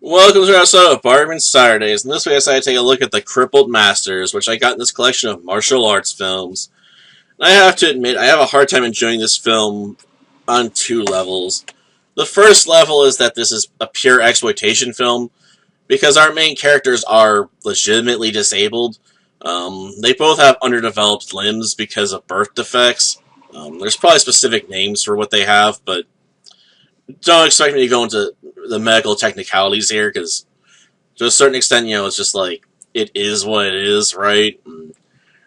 Welcome to our episode of Bargain Saturdays, and this week I decided to take a look at the Crippled Masters, which I got in this collection of martial arts films. And I have to admit, I have a hard time enjoying this film on two levels. The first level is that this is a pure exploitation film, because our main characters are legitimately disabled. They both have underdeveloped limbs because of birth defects. There's probably specific names for what they have, but don't expect me to go into the medical technicalities here, because to a certain extent, it's just like, it is what it is, right? And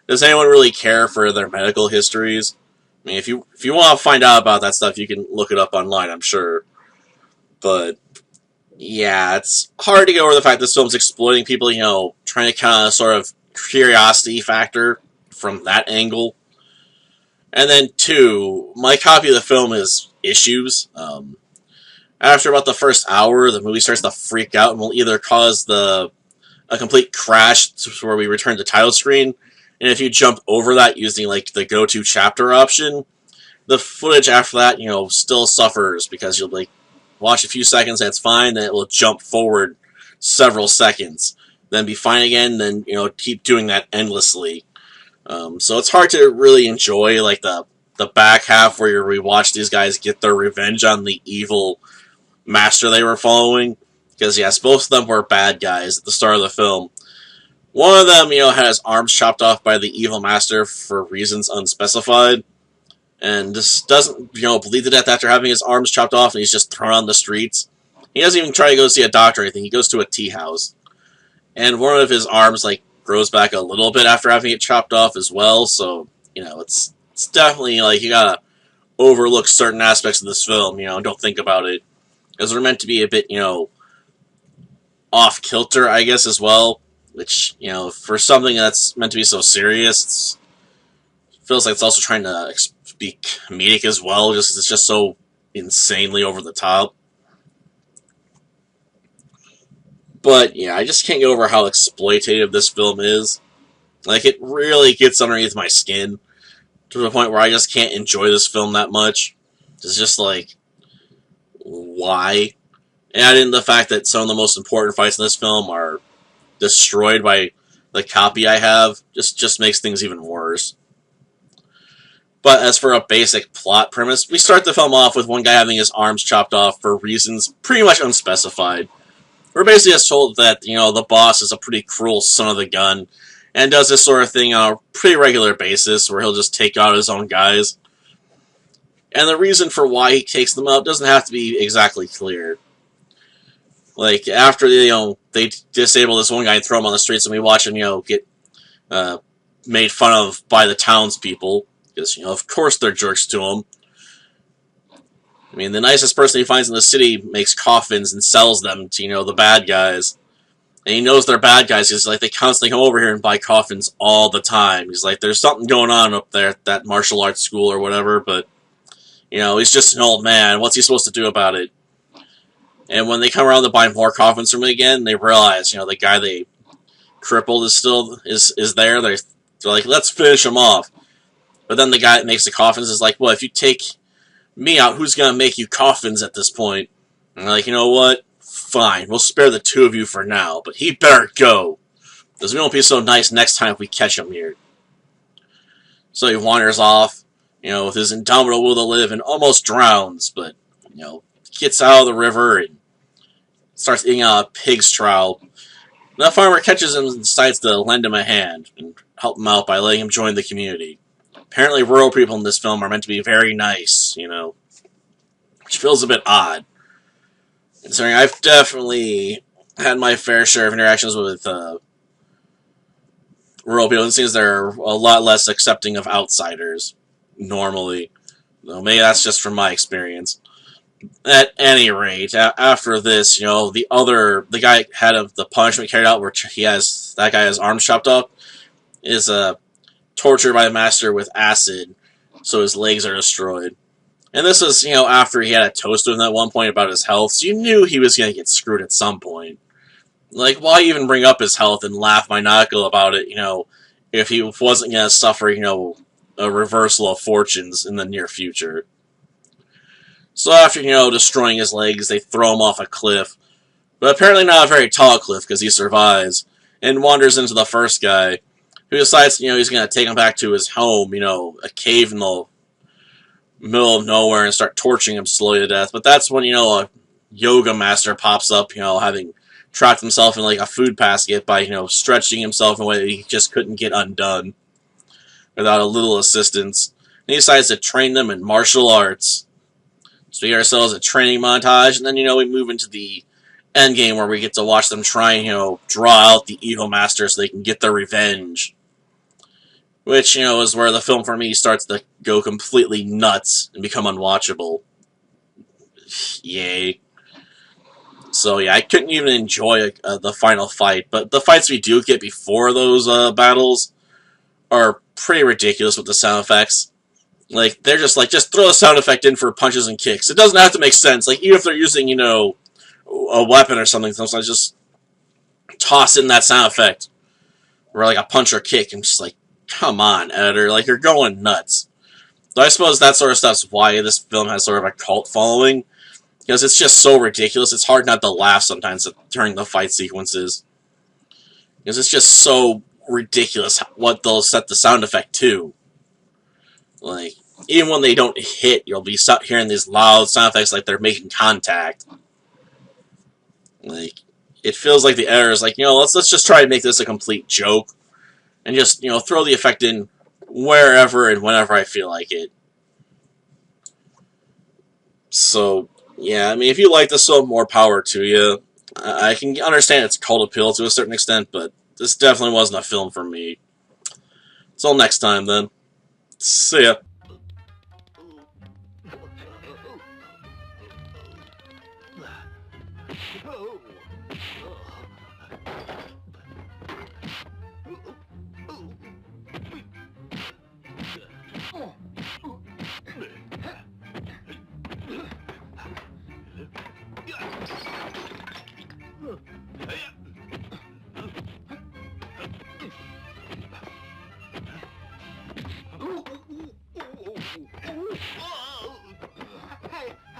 does anyone really care for their medical histories? I mean, if you want to find out about that stuff, you can look it up online, I'm sure. But, yeah, it's hard to get over the fact this film's exploiting people, trying to kind of sort of curiosity factor from that angle. And then, two, my copy of the film is issues. After about the first hour, the movie starts to freak out and will either cause a complete crash to where we return to title screen, and if you jump over that using like the go-to chapter option, the footage after that, still suffers because you'll like watch a few seconds, that's fine, then it will jump forward several seconds, then be fine again, then keep doing that endlessly. So it's hard to really enjoy like the back half where we watch these guys get their revenge on the evil master they were following, because yes, both of them were bad guys at the start of the film. One of them, had his arms chopped off by the evil master for reasons unspecified, and just doesn't, bleed to death after having his arms chopped off, and he's just thrown on the streets. He doesn't even try to go see a doctor or anything, he goes to a tea house. And one of his arms, grows back a little bit after having it chopped off as well, so, it's definitely, you gotta overlook certain aspects of this film, don't think about it, because they're meant to be a bit, off-kilter, I guess, as well. Which, for something that's meant to be so serious, it feels like it's also trying to be comedic as well, just because it's just so insanely over the top. But, yeah, I just can't get over how exploitative this film is. It really gets underneath my skin, to the point where I just can't enjoy this film that much. It's just why? Add in the fact that some of the most important fights in this film are destroyed by the copy I have, just makes things even worse. But as for a basic plot premise, we start the film off with one guy having his arms chopped off for reasons pretty much unspecified. We're basically just told that, the boss is a pretty cruel son of the gun, and does this sort of thing on a pretty regular basis, where he'll just take out his own guys. And the reason for why he takes them out doesn't have to be exactly clear. After, they disable this one guy and throw him on the streets, and we watch him, get made fun of by the townspeople, because, of course they're jerks to him. I mean, the nicest person he finds in the city makes coffins and sells them to, the bad guys. And he knows they're bad guys, because, they constantly come over here and buy coffins all the time. He's like, there's something going on up there at that martial arts school or whatever, but he's just an old man. What's he supposed to do about it? And when they come around to buy more coffins from him again, they realize, the guy they crippled is still is there. They're like, let's finish him off. But then the guy that makes the coffins is like, well, if you take me out, who's going to make you coffins at this point? And they're like, you know what? Fine, we'll spare the two of you for now, but he better go, because we won't be so nice next time if we catch him here. So he wanders off, with his indomitable will to live, and almost drowns, but, gets out of the river and starts eating out a pig's trough. And the farmer catches him and decides to lend him a hand and help him out by letting him join the community. Apparently rural people in this film are meant to be very nice, which feels a bit odd. Considering I've definitely had my fair share of interactions with rural people, and it seems they're a lot less accepting of outsiders, normally. Though maybe that's just from my experience. At any rate, after this, the guy had the punishment carried out where that guy has arms chopped off, is tortured by the master with acid, so his legs are destroyed. And this was, after he had a toast with him at one point about his health, so you knew he was going to get screwed at some point. Why even bring up his health and laugh maniacal about it, if he wasn't going to suffer, a reversal of fortunes in the near future. So after, destroying his legs, they throw him off a cliff, But apparently not a very tall cliff because he survives and wanders into the first guy, who decides, he's going to take him back to his home, a cave in the middle of nowhere and start torturing him slowly to death. But that's when, a yoga master pops up, having trapped himself in like a food basket by, stretching himself in a way that he just couldn't get undone without a little assistance. And he decides to train them in martial arts. So we get ourselves a training montage, and then, we move into the end game where we get to watch them try and, draw out the evil master so they can get their revenge. Which, is where the film for me starts to go completely nuts and become unwatchable. Yay. So yeah, I couldn't even enjoy the final fight, but the fights we do get before those battles are pretty ridiculous with the sound effects. Like, they're just like, just throw a sound effect in for punches and kicks. It doesn't have to make sense. Like, even if they're using, a weapon or something, sometimes just toss in that sound effect. Or like a punch or kick. I'm just like, come on, editor. Like, you're going nuts. So I suppose that sort of stuff's why this film has sort of a cult following. Because it's just so ridiculous. It's hard not to laugh sometimes during the fight sequences. Because it's just so ridiculous what they'll set the sound effect to. Like, even when they don't hit, you'll be hearing these loud sound effects like they're making contact. Like, it feels like the editor is like, let's just try to make this a complete joke. And just, throw the effect in wherever and whenever I feel like it. So, yeah, I mean, if you like this film, more power to you. I can understand its cult appeal to a certain extent, but this definitely wasn't a film for me. Until next time, then. See ya.